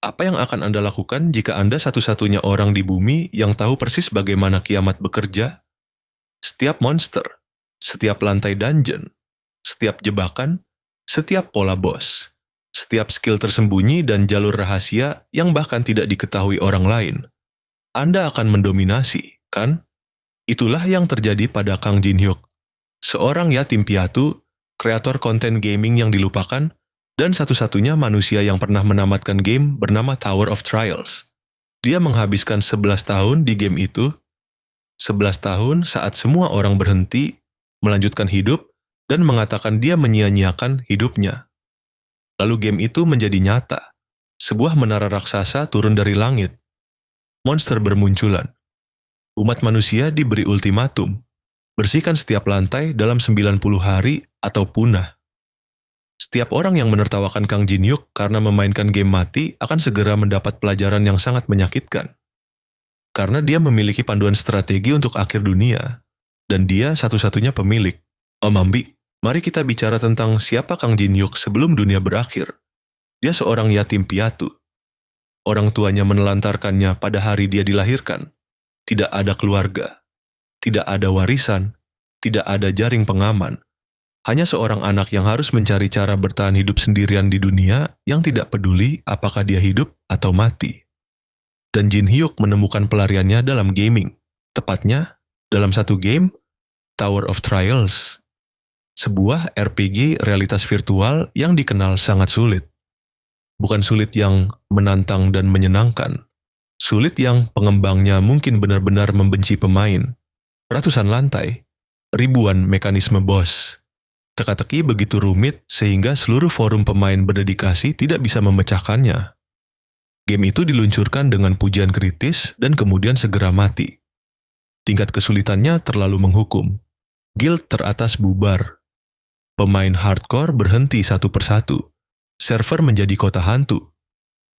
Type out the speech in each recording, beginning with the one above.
Apa yang akan Anda lakukan jika Anda satu-satunya orang di bumi yang tahu persis bagaimana kiamat bekerja? Setiap monster, setiap lantai dungeon, setiap jebakan, setiap pola bos, setiap skill tersembunyi dan jalur rahasia yang bahkan tidak diketahui orang lain. Anda akan mendominasi, kan? Itulah yang terjadi pada Kang Jin Hyuk, seorang yatim piatu, kreator konten gaming yang dilupakan, dan satu-satunya manusia yang pernah menamatkan game bernama Tower of Trials. Dia menghabiskan 11 tahun di game itu, 11 tahun saat semua orang berhenti, melanjutkan hidup, dan mengatakan dia menyia-nyiakan hidupnya. Lalu game itu menjadi nyata. Sebuah menara raksasa turun dari langit. Monster bermunculan. Umat manusia diberi ultimatum. Bersihkan setiap lantai dalam 90 hari atau punah. Setiap orang yang menertawakan Kang Jin Hyuk karena memainkan game mati akan segera mendapat pelajaran yang sangat menyakitkan. Karena dia memiliki panduan strategi untuk akhir dunia. Dan dia satu-satunya pemilik. Om Ambi, mari kita bicara tentang siapa Kang Jin Hyuk sebelum dunia berakhir. Dia seorang yatim piatu. Orang tuanya menelantarkannya pada hari dia dilahirkan. Tidak ada keluarga. Tidak ada warisan. Tidak ada jaring pengaman. Hanya seorang anak yang harus mencari cara bertahan hidup sendirian di dunia yang tidak peduli apakah dia hidup atau mati. Dan Jin Hyuk menemukan pelariannya dalam gaming. Tepatnya, dalam satu game, Tower of Trials. Sebuah RPG realitas virtual yang dikenal sangat sulit. Bukan sulit yang menantang dan menyenangkan. Sulit yang pengembangnya mungkin benar-benar membenci pemain. Ratusan lantai, ribuan mekanisme boss. Teka-teki begitu rumit sehingga seluruh forum pemain berdedikasi tidak bisa memecahkannya. Game itu diluncurkan dengan pujian kritis dan kemudian segera mati. Tingkat kesulitannya terlalu menghukum. Guild teratas bubar. Pemain hardcore berhenti satu persatu. Server menjadi kota hantu.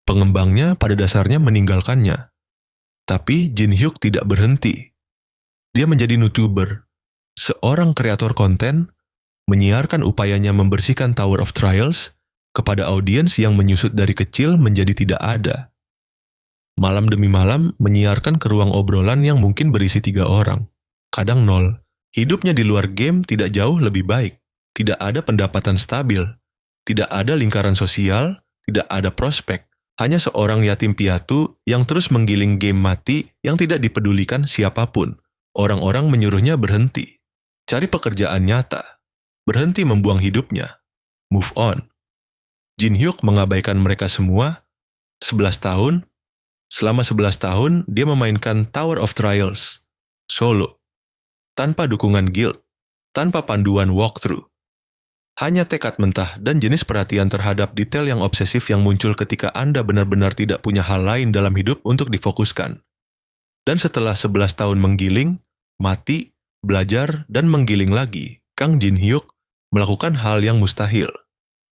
Pengembangnya pada dasarnya meninggalkannya. Tapi Jin Hyuk tidak berhenti. Dia menjadi YouTuber, seorang kreator konten, menyiarkan upayanya membersihkan Tower of Trials kepada audiens yang menyusut dari kecil menjadi tidak ada. Malam demi malam menyiarkan ke ruang obrolan yang mungkin berisi 3 orang. Kadang 0. Hidupnya di luar game tidak jauh lebih baik. Tidak ada pendapatan stabil. Tidak ada lingkaran sosial. Tidak ada prospek. Hanya seorang yatim piatu yang terus menggiling game mati yang tidak dipedulikan siapapun. Orang-orang menyuruhnya berhenti. Cari pekerjaan nyata. Berhenti membuang hidupnya. Move on. Jin Hyuk mengabaikan mereka semua. 11 tahun. Selama 11 tahun, dia memainkan Tower of Trials. Solo. Tanpa dukungan guild. Tanpa panduan walkthrough. Hanya tekad mentah dan jenis perhatian terhadap detail yang obsesif yang muncul ketika Anda benar-benar tidak punya hal lain dalam hidup untuk difokuskan. Dan setelah 11 tahun menggiling, mati, belajar, dan menggiling lagi, Kang Jin Hyuk melakukan hal yang mustahil.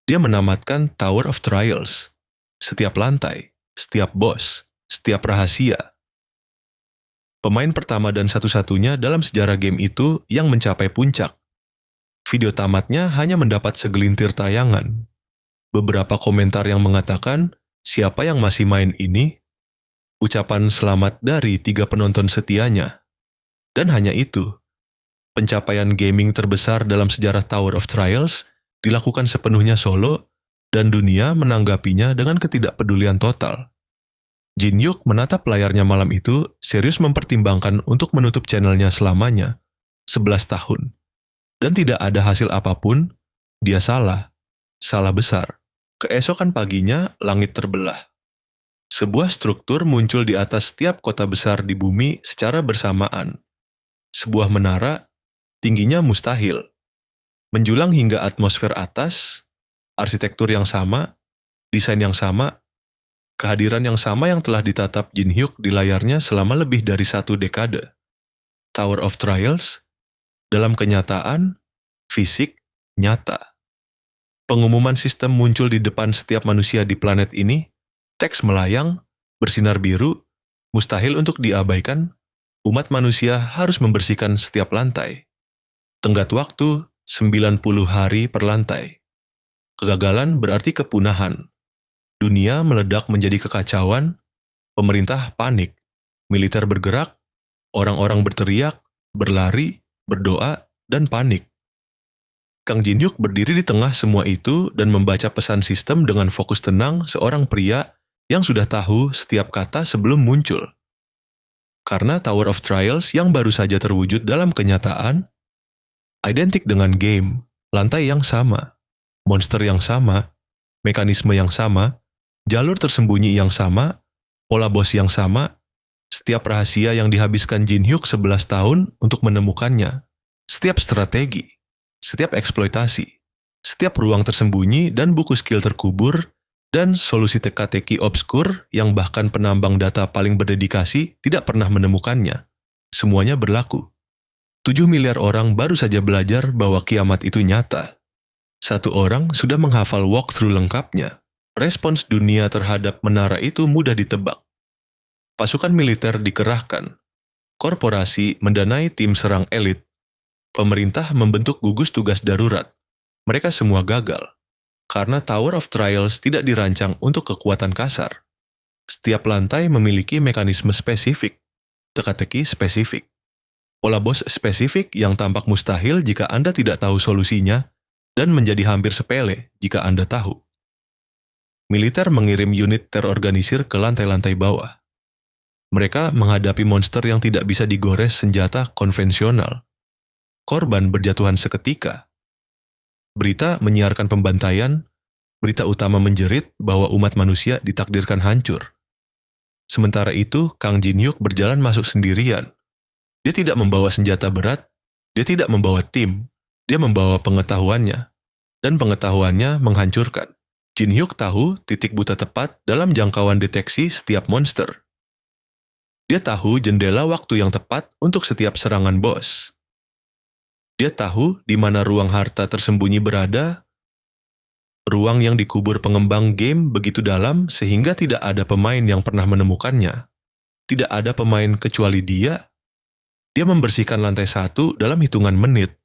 Dia menamatkan Tower of Trials. Setiap lantai, setiap bos, setiap rahasia. Pemain pertama dan satu-satunya dalam sejarah game itu yang mencapai puncak. Video tamatnya hanya mendapat segelintir tayangan. Beberapa komentar yang mengatakan, siapa yang masih main ini? Ucapan selamat dari 3 penonton setianya. Dan hanya itu. Pencapaian gaming terbesar dalam sejarah Tower of Trials dilakukan sepenuhnya solo, dan dunia menanggapinya dengan ketidakpedulian total. Jin Hyuk menatap layarnya malam itu serius mempertimbangkan untuk menutup channelnya selamanya, 11 tahun. Dan tidak ada hasil apapun, dia salah besar. Keesokan paginya, langit terbelah. Sebuah struktur muncul di atas setiap kota besar di bumi secara bersamaan. Sebuah menara, tingginya mustahil. Menjulang hingga atmosfer atas, arsitektur yang sama, desain yang sama, kehadiran yang sama yang telah ditatap Jin Hyuk di layarnya selama lebih dari 1 dekade. Tower of Trials, dalam kenyataan, fisik, nyata. Pengumuman sistem muncul di depan setiap manusia di planet ini, teks melayang, bersinar biru, mustahil untuk diabaikan, umat manusia harus membersihkan setiap lantai. Tenggat waktu, 90 hari per lantai. Kegagalan berarti kepunahan. Dunia meledak menjadi kekacauan, pemerintah panik, militer bergerak, orang-orang berteriak, berlari, berdoa, dan panik. Kang Jin-hyuk berdiri di tengah semua itu dan membaca pesan sistem dengan fokus tenang seorang pria yang sudah tahu setiap kata sebelum muncul. Karena Tower of Trials yang baru saja terwujud dalam kenyataan, identik dengan game, lantai yang sama, monster yang sama, mekanisme yang sama, jalur tersembunyi yang sama, pola bos yang sama, setiap rahasia yang dihabiskan Jin-hyuk 11 tahun untuk menemukannya, setiap strategi, setiap eksploitasi, setiap ruang tersembunyi dan buku skill terkubur, dan solusi teka-teki obskur yang bahkan penambang data paling berdedikasi tidak pernah menemukannya. Semuanya berlaku. 7 miliar orang baru saja belajar bahwa kiamat itu nyata. Satu orang sudah menghafal walkthrough lengkapnya. Respons dunia terhadap menara itu mudah ditebak. Pasukan militer dikerahkan. Korporasi mendanai tim serang elit. Pemerintah membentuk gugus tugas darurat. Mereka semua gagal. Karena Tower of Trials tidak dirancang untuk kekuatan kasar. Setiap lantai memiliki mekanisme spesifik, teka-teki spesifik, pola bos spesifik yang tampak mustahil jika Anda tidak tahu solusinya, dan menjadi hampir sepele jika Anda tahu. Militer mengirim unit terorganisir ke lantai-lantai bawah. Mereka menghadapi monster yang tidak bisa digores senjata konvensional. Korban berjatuhan seketika. Berita menyiarkan pembantaian, berita utama menjerit bahwa umat manusia ditakdirkan hancur. Sementara itu, Kang Jin-hyuk berjalan masuk sendirian. Dia tidak membawa senjata berat, dia tidak membawa tim, dia membawa pengetahuannya. Dan pengetahuannya menghancurkan. Jin-hyuk tahu titik buta tepat dalam jangkauan deteksi setiap monster. Dia tahu jendela waktu yang tepat untuk setiap serangan bos. Dia tahu di mana ruang harta tersembunyi berada, ruang yang dikubur pengembang game begitu dalam sehingga tidak ada pemain yang pernah menemukannya. Tidak ada pemain kecuali dia. Dia membersihkan lantai 1 dalam hitungan menit.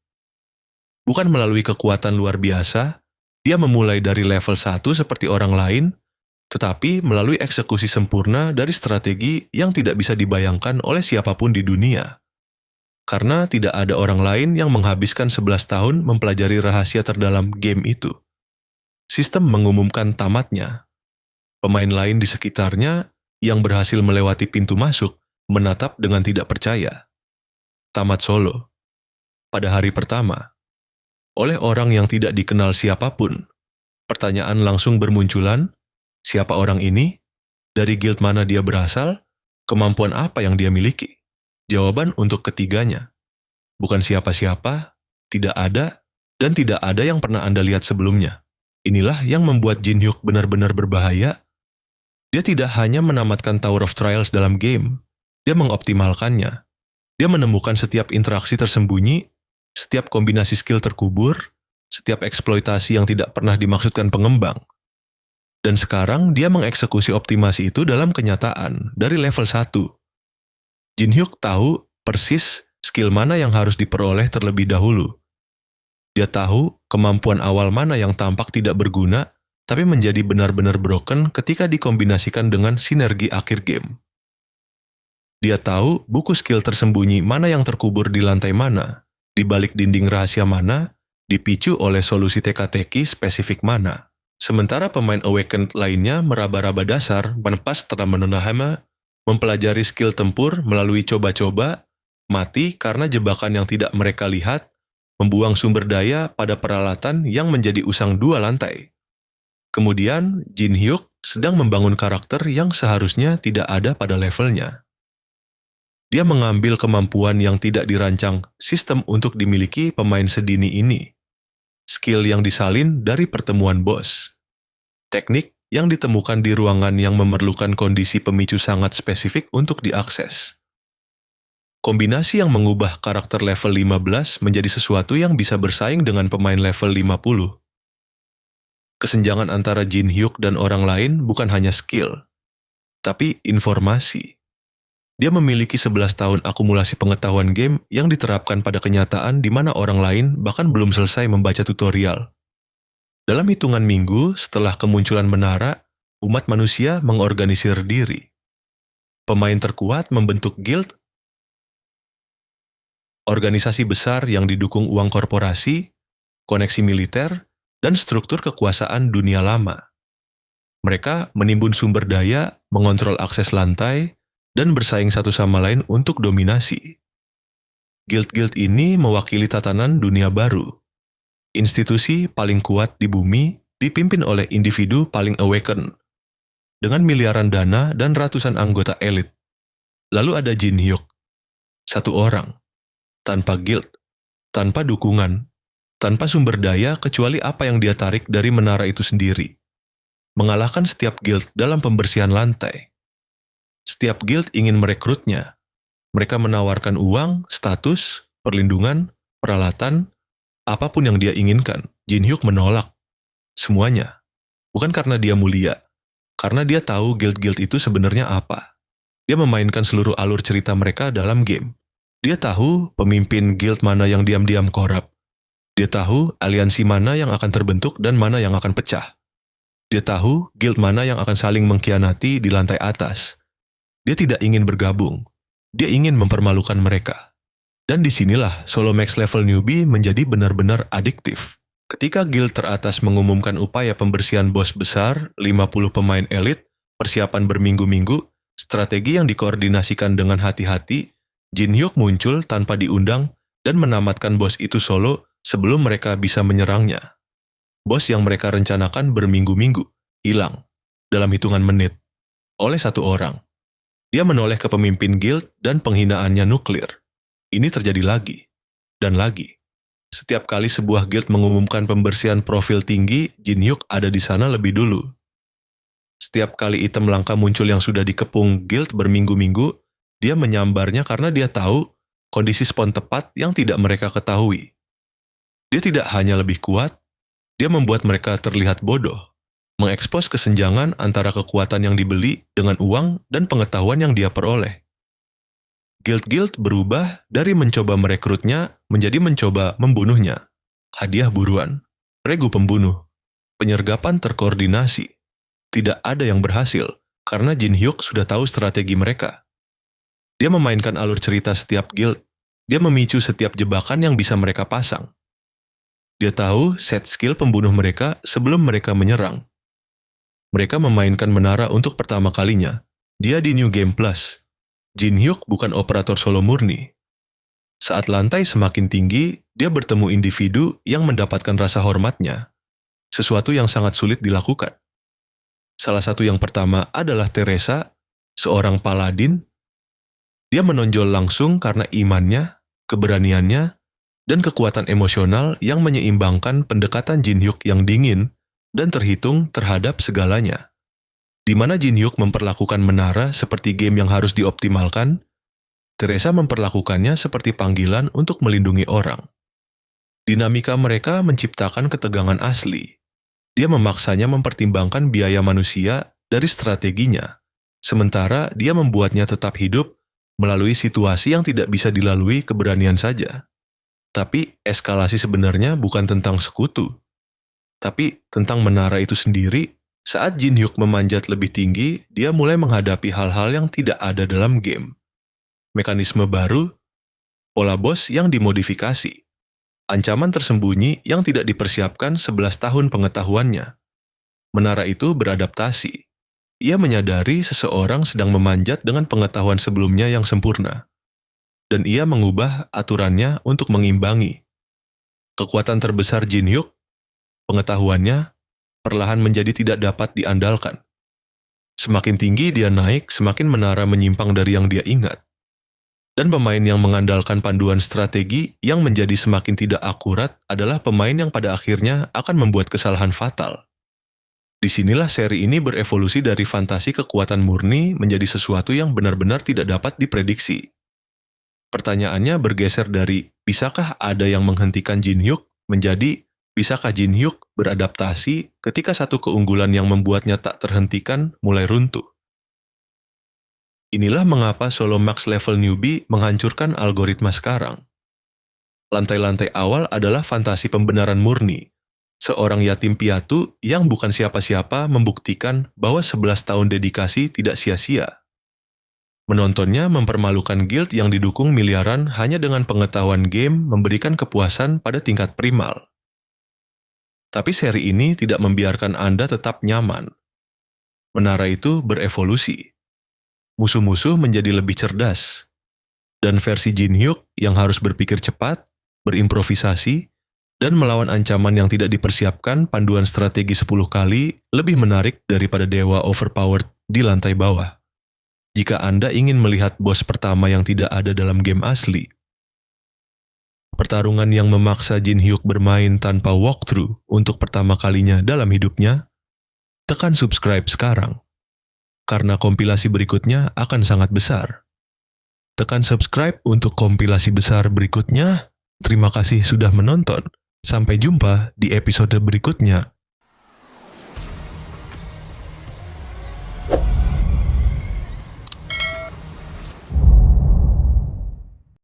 Bukan melalui kekuatan luar biasa, dia memulai dari level 1 seperti orang lain, tetapi melalui eksekusi sempurna dari strategi yang tidak bisa dibayangkan oleh siapapun di dunia. Karena tidak ada orang lain yang menghabiskan 11 tahun mempelajari rahasia terdalam game itu. Sistem mengumumkan tamatnya. Pemain lain di sekitarnya yang berhasil melewati pintu masuk menatap dengan tidak percaya. Tamat solo. Pada hari pertama. Oleh orang yang tidak dikenal siapapun. Pertanyaan langsung bermunculan, siapa orang ini? Dari guild mana dia berasal? Kemampuan apa yang dia miliki? Jawaban untuk ketiganya. Bukan siapa-siapa, tidak ada, dan tidak ada yang pernah Anda lihat sebelumnya. Inilah yang membuat Jin-hyuk benar-benar berbahaya. Dia tidak hanya menamatkan Tower of Trials dalam game, dia mengoptimalkannya. Dia menemukan setiap interaksi tersembunyi, setiap kombinasi skill terkubur, setiap eksploitasi yang tidak pernah dimaksudkan pengembang. Dan sekarang dia mengeksekusi optimasi itu dalam kenyataan dari level 1. Jin-hyuk tahu persis skill mana yang harus diperoleh terlebih dahulu. Dia tahu kemampuan awal mana yang tampak tidak berguna, tapi menjadi benar-benar broken ketika dikombinasikan dengan sinergi akhir game. Dia tahu buku skill tersembunyi mana yang terkubur di lantai mana, di balik dinding rahasia mana, dipicu oleh solusi teka-teki spesifik mana. Sementara pemain Awakened lainnya meraba-raba dasar, menepas setelah menenahama, mempelajari skill tempur melalui coba-coba, mati karena jebakan yang tidak mereka lihat, membuang sumber daya pada peralatan yang menjadi usang 2 lantai. Kemudian, Jin-hyuk sedang membangun karakter yang seharusnya tidak ada pada levelnya. Dia mengambil kemampuan yang tidak dirancang sistem untuk dimiliki pemain sedini ini. Skill yang disalin dari pertemuan bos. Teknik yang ditemukan di ruangan yang memerlukan kondisi pemicu sangat spesifik untuk diakses. Kombinasi yang mengubah karakter level 15 menjadi sesuatu yang bisa bersaing dengan pemain level 50. Kesenjangan antara Jin-hyuk dan orang lain bukan hanya skill, tapi informasi. Dia memiliki 11 tahun akumulasi pengetahuan game yang diterapkan pada kenyataan di mana orang lain bahkan belum selesai membaca tutorial. Dalam hitungan minggu setelah kemunculan menara, umat manusia mengorganisir diri. Pemain terkuat membentuk guild, organisasi besar yang didukung uang korporasi, koneksi militer, dan struktur kekuasaan dunia lama. Mereka menimbun sumber daya, mengontrol akses lantai, dan bersaing satu sama lain untuk dominasi. Guild-guild ini mewakili tatanan dunia baru. Institusi paling kuat di bumi dipimpin oleh individu paling awaken, dengan miliaran dana dan ratusan anggota elit. Lalu ada Jin Hyuk, satu orang, tanpa guild, tanpa dukungan, tanpa sumber daya kecuali apa yang dia tarik dari menara itu sendiri. Mengalahkan setiap guild dalam pembersihan lantai. Setiap guild ingin merekrutnya. Mereka menawarkan uang, status, perlindungan, peralatan, apapun yang dia inginkan. Jin Hyuk menolak. Semuanya. Bukan karena dia mulia. Karena dia tahu guild-guild itu sebenarnya apa. Dia memainkan seluruh alur cerita mereka dalam game. Dia tahu pemimpin guild mana yang diam-diam korup. Dia tahu aliansi mana yang akan terbentuk dan mana yang akan pecah. Dia tahu guild mana yang akan saling mengkhianati di lantai atas. Dia tidak ingin bergabung. Dia ingin mempermalukan mereka. Dan disinilah solo max level newbie menjadi benar-benar adiktif. Ketika guild teratas mengumumkan upaya pembersihan bos besar, 50 pemain elit, persiapan berminggu-minggu, strategi yang dikoordinasikan dengan hati-hati, Jin Hyuk muncul tanpa diundang dan menamatkan bos itu solo sebelum mereka bisa menyerangnya. Bos yang mereka rencanakan berminggu-minggu, hilang, dalam hitungan menit, oleh satu orang. Dia menoleh ke pemimpin guild dan penghinaannya nuklir. Ini terjadi lagi, dan lagi. Setiap kali sebuah guild mengumumkan pembersihan profil tinggi, Jin Hyuk ada di sana lebih dulu. Setiap kali item langka muncul yang sudah dikepung guild berminggu-minggu, dia menyambarnya karena dia tahu kondisi spawn tepat yang tidak mereka ketahui. Dia tidak hanya lebih kuat, dia membuat mereka terlihat bodoh, mengekspos kesenjangan antara kekuatan yang dibeli dengan uang dan pengetahuan yang dia peroleh. Guild-guild berubah dari mencoba merekrutnya menjadi mencoba membunuhnya. Hadiah buruan, regu pembunuh, penyergapan terkoordinasi. Tidak ada yang berhasil karena Jin Hyuk sudah tahu strategi mereka. Dia memainkan alur cerita setiap guild. Dia memicu setiap jebakan yang bisa mereka pasang. Dia tahu set skill pembunuh mereka sebelum mereka menyerang. Mereka memainkan menara untuk pertama kalinya. Dia di New Game Plus. Jin Hyuk bukan operator solo murni. Saat lantai semakin tinggi, dia bertemu individu yang mendapatkan rasa hormatnya. Sesuatu yang sangat sulit dilakukan. Salah satu yang pertama adalah Teresa, seorang paladin. Dia menonjol langsung karena imannya, keberaniannya, dan kekuatan emosional yang menyeimbangkan pendekatan Jin Hyuk yang dingin dan terhitung terhadap segalanya. Di mana Jin Hyuk memperlakukan menara seperti game yang harus dioptimalkan, Teresa memperlakukannya seperti panggilan untuk melindungi orang. Dinamika mereka menciptakan ketegangan asli. Dia memaksanya mempertimbangkan biaya manusia dari strateginya, sementara dia membuatnya tetap hidup melalui situasi yang tidak bisa dilalui keberanian saja. Tapi eskalasi sebenarnya bukan tentang sekutu, tapi tentang menara itu sendiri. Saat Jin Hyuk memanjat lebih tinggi, dia mulai menghadapi hal-hal yang tidak ada dalam game. Mekanisme baru, pola bos yang dimodifikasi, ancaman tersembunyi yang tidak dipersiapkan 11 tahun pengetahuannya. Menara itu beradaptasi. Ia menyadari seseorang sedang memanjat dengan pengetahuan sebelumnya yang sempurna. Dan ia mengubah aturannya untuk mengimbangi. Kekuatan terbesar Jin Hyuk, pengetahuannya, perlahan menjadi tidak dapat diandalkan. Semakin tinggi dia naik, semakin menara menyimpang dari yang dia ingat. Dan pemain yang mengandalkan panduan strategi yang menjadi semakin tidak akurat adalah pemain yang pada akhirnya akan membuat kesalahan fatal. Disinilah seri ini berevolusi dari fantasi kekuatan murni menjadi sesuatu yang benar-benar tidak dapat diprediksi. Pertanyaannya bergeser dari bisakah ada yang menghentikan Jin Hyuk menjadi bisakah Jin Hyuk beradaptasi ketika satu keunggulan yang membuatnya tak terhentikan mulai runtuh. Inilah mengapa solo max level newbie menghancurkan algoritma sekarang. Lantai-lantai awal adalah fantasi pembenaran murni. Seorang yatim piatu yang bukan siapa-siapa membuktikan bahwa 11 tahun dedikasi tidak sia-sia. Menontonnya mempermalukan guild yang didukung miliaran hanya dengan pengetahuan game memberikan kepuasan pada tingkat primal. Tapi seri ini tidak membiarkan Anda tetap nyaman. Menara itu berevolusi. Musuh-musuh menjadi lebih cerdas. Dan versi Jin Hyuk yang harus berpikir cepat, berimprovisasi, dan melawan ancaman yang tidak dipersiapkan panduan strategi 10 kali lebih menarik daripada dewa overpowered di lantai bawah. Jika Anda ingin melihat bos pertama yang tidak ada dalam game asli, pertarungan yang memaksa Jin Hyuk bermain tanpa walkthrough untuk pertama kalinya dalam hidupnya, tekan subscribe sekarang. Karena kompilasi berikutnya akan sangat besar. Tekan subscribe untuk kompilasi besar berikutnya. Terima kasih sudah menonton. Sampai jumpa di episode berikutnya.